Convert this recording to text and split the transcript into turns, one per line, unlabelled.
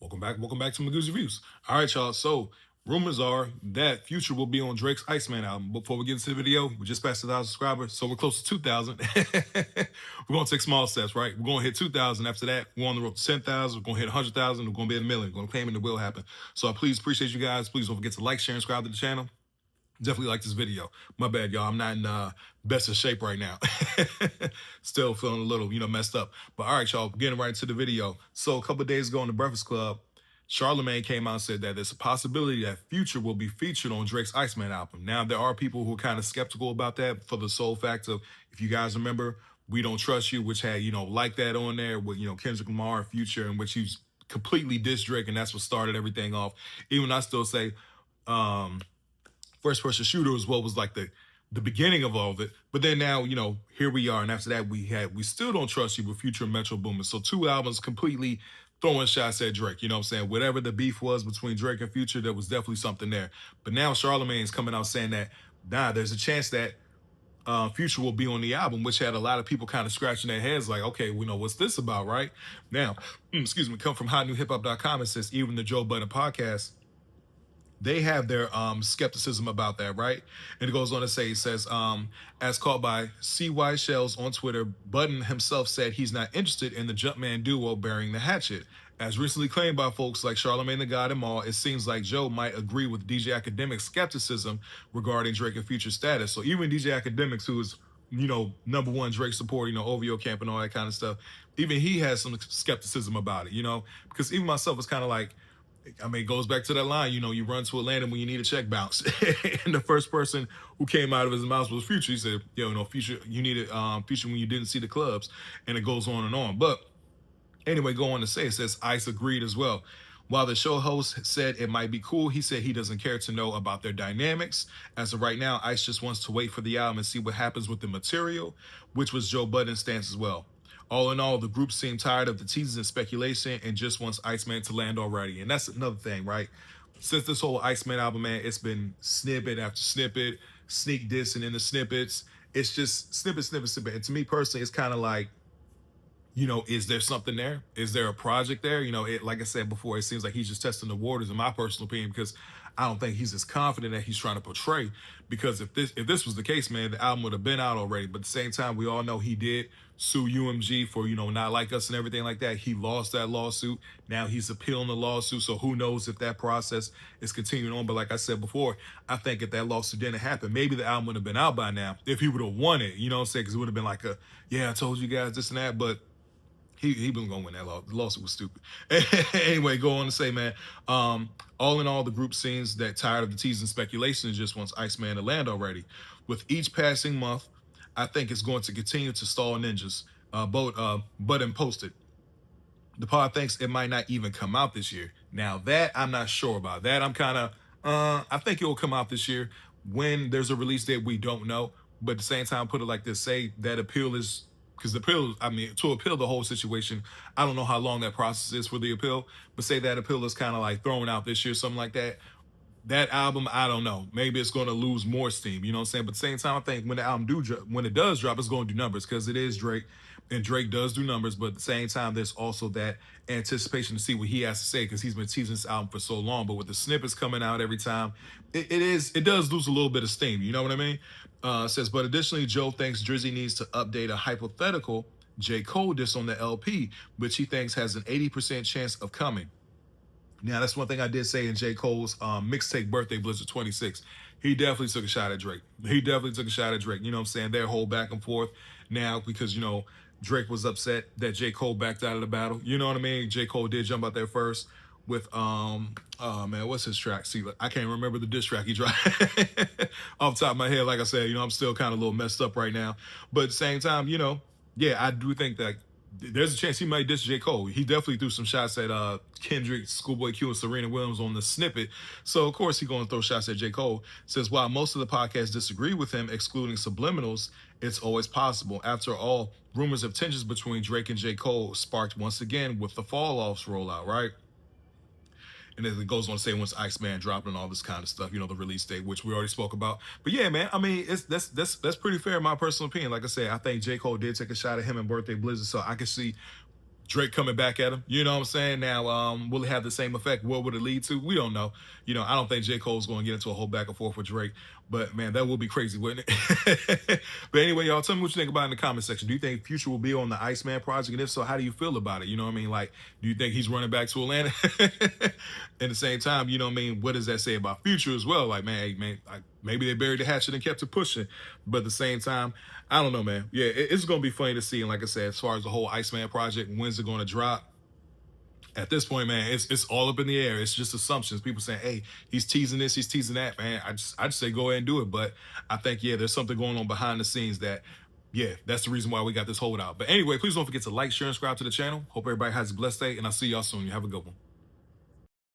Welcome back to Magoo's Reviews. All right, y'all. So rumors are that Future will be on Drake's Iceman album. Before we get into the video, we just passed 1,000 subscribers, so we're close to 2,000. We're gonna take small steps, right? We're gonna hit 2,000. After that, we're on the road to 10,000. We're gonna hit 100,000. We're gonna be at a million. We're gonna claim it. It will happen. So I please appreciate you guys. Please don't forget to like, share, and subscribe to the channel. Definitely like this video. My bad, y'all. I'm not in best of shape right now. Still feeling a little, messed up. But all right, y'all, getting right into the video. So a couple of days ago on the Breakfast Club, Charlemagne came out and said that there's a possibility that Future will be featured on Drake's Iceman album. Now, there are people who are kind of skeptical about that for the sole fact of, if you guys remember, We Don't Trust You, which had, like that on there with, Kendrick Lamar and Future, in which he's completely dissed Drake, and that's what started everything off. Even I still say, First Person Shooter was what was like the beginning of all of it. But then now, here we are. And after that, We Still Don't Trust You with Future and Metro Boomin. So two albums completely throwing shots at Drake. You know what I'm saying? Whatever the beef was between Drake and Future, there was definitely something there. But now Charlemagne's coming out saying that, there's a chance that Future will be on the album, which had a lot of people kind of scratching their heads like, okay, we know what's this about, right? Now, excuse me, come from hotnewhiphop.com. It says, even the Joe Budden podcast, they have their skepticism about that, right? And it goes on to say, it says, as called by CY Shells on Twitter, Budden himself said he's not interested in the Jumpman duo bearing the hatchet. As recently claimed by folks like Charlemagne the God and Maul, it seems like Joe might agree with DJ Academic's skepticism regarding Drake and Future status. So even DJ Academics, who is, number one Drake supporter, OVO camp and all that kind of stuff, even he has some skepticism about it, because even myself was kind of like, it goes back to that line, you run to Atlanta when you need a check bounce. And the first person who came out of his mouth was Future. He said, Future, you needed Future when you didn't see the clubs. And it goes on and on. But anyway, go on to say, it says, Ice agreed as well. While the show host said it might be cool, he said he doesn't care to know about their dynamics. As of right now, Ice just wants to wait for the album and see what happens with the material, which was Joe Budden's stance as well. All in all, the group seemed tired of the teases and speculation and just wants Iceman to land already. And that's another thing, right? Since this whole Iceman album, man, it's been snippet after snippet, sneak dissing in the snippets. It's just snippet, snippet, snippet. And to me personally, it's kind of like, is there something there? Is there a project there? Like I said before, it seems like he's just testing the waters, in my personal opinion, because I don't think he's as confident that he's trying to portray. Because if this was the case, man, the album would have been out already. But at the same time, we all know he did sue UMG for, Not Like Us and everything like that. He lost that lawsuit. Now he's appealing the lawsuit. So who knows if that process is continuing on. But like I said before, I think if that lawsuit didn't happen, maybe the album would have been out by now if he would have won it. You know what I'm saying? Because it would have been like I told you guys this and that. But he been gonna win that law. The lawsuit was stupid. Anyway, go on to say, man, all in all, the group seems that tired of the teasing speculation and just wants Iceman to land already. With each passing month, I think it's going to continue to stall ninjas. Budden posted. The pod thinks it might not even come out this year. Now that I'm not sure about. That I'm kind of, I think it will come out this year. When there's a release date, we don't know. But at the same time, put it like this: say that appeal is. Because the appeal, to appeal the whole situation, I don't know how long that process is for the appeal, but say that appeal is kind of like thrown out this year, something like that. That album, I don't know. Maybe it's going to lose more steam, you know what I'm saying? But at the same time, I think when the album when it does drop, it's going to do numbers because it is Drake, and Drake does do numbers. But at the same time, there's also that anticipation to see what he has to say because he's been teasing this album for so long. But with the snippets coming out every time, it does lose a little bit of steam. You know what I mean? Says, but additionally, Joe thinks Drizzy needs to update a hypothetical J. Cole diss on the LP, which he thinks has an 80% chance of coming. Now, that's one thing I did say in J. Cole's mixtape Birthday Blizzard 26. He definitely took a shot at Drake. You know what I'm saying? Their whole back and forth now because, Drake was upset that J. Cole backed out of the battle. You know what I mean? J. Cole did jump out there first with, oh man, what's his track? See, I can't remember the diss track he dropped off the top of my head. Like I said, I'm still kind of a little messed up right now. But at the same time, yeah, I do think that there's a chance he might diss J. Cole. He definitely threw some shots at Kendrick, Schoolboy Q, and Serena Williams on the snippet. So, of course, he's going to throw shots at J. Cole. Says, while most of the podcasts disagree with him, excluding subliminals, it's always possible. After all, rumors of tensions between Drake and J. Cole sparked once again with the Fall-Offs rollout, right? And then it goes on to say once Iceman dropped and all this kind of stuff, the release date, which we already spoke about. But yeah, man, that's pretty fair in my personal opinion. Like I said, I think J. Cole did take a shot at him in Birthday Blizzard, so I can see Drake coming back at him. You know what I'm saying? Now, will it have the same effect? What would it lead to? We don't know. I don't think J. Cole's going to get into a whole back and forth with Drake. But man, that would be crazy, wouldn't it? But anyway, y'all, tell me what you think about it in the comment section. Do you think Future will be on the Iceman project? And if so, how do you feel about it? You know what I mean? Like, do you think he's running back to Atlanta? At the same time, you know what I mean? What does that say about Future as well? Like, man, like, maybe they buried the hatchet and kept it pushing. But at the same time, I don't know, man. Yeah, it's going to be funny to see. And like I said, as far as the whole Iceman project, when's it going to drop? At this point, man, it's all up in the air. It's just assumptions. People saying, "Hey, he's teasing this, he's teasing that." Man, I just say go ahead and do it. But I think there's something going on behind the scenes that that's the reason why we got this holdout. But anyway, please don't forget to like, share, and subscribe to the channel. Hope everybody has a blessed day, and I'll see y'all soon. You have a good one.